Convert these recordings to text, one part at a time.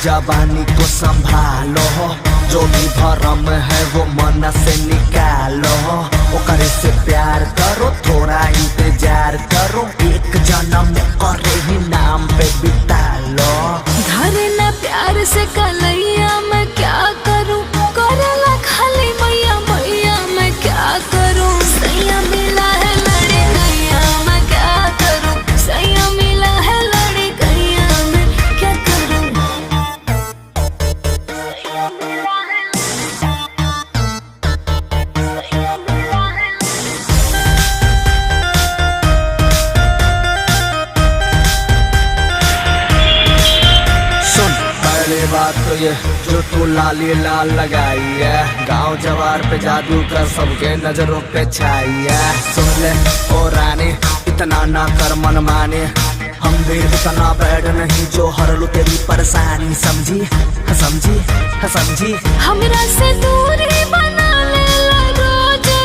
जवानी को संभालो, जो भी भरम है वो मन से निकालो। ओकरे से प्यार करो, थोड़ा इंतजार करो, एक जन्म करे ही नाम पे बिता लो। धरे ना प्यार से कलैया मैं क्या करूं, करेला खाली मैया मैया मैं क्या करूं। सैया मिला है लड़ी गैया मैं क्या करूं, सैया मिला है लड़ी गैया मैं क्या करूं। सैया मिला है, सैया मिला है। पहली बात तो ये जो तू लाली लाल लगाई है, गांव जवार पे जादू कर सबके नजरों पे छाई है। सुन ले ओ रानी, इतना ना कर मन माने, हम भी इतना बैड नहीं जो हर लू तेरी परेशानी। समझी समझी समझी, हमरा से दूरी बना ले रोजे,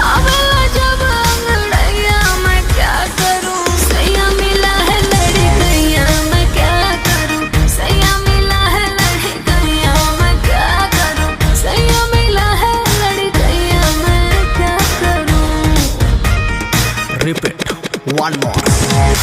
आवेला जब अंगड़ैया मैं क्या करूं। सैया मिला है लड़ी गैया मैं क्या करूं, सैया मिला है लड़ी गैया मैं क्या करूं, सैया मिला है लड़ी गैया मैं क्या करूं। Repeat one more.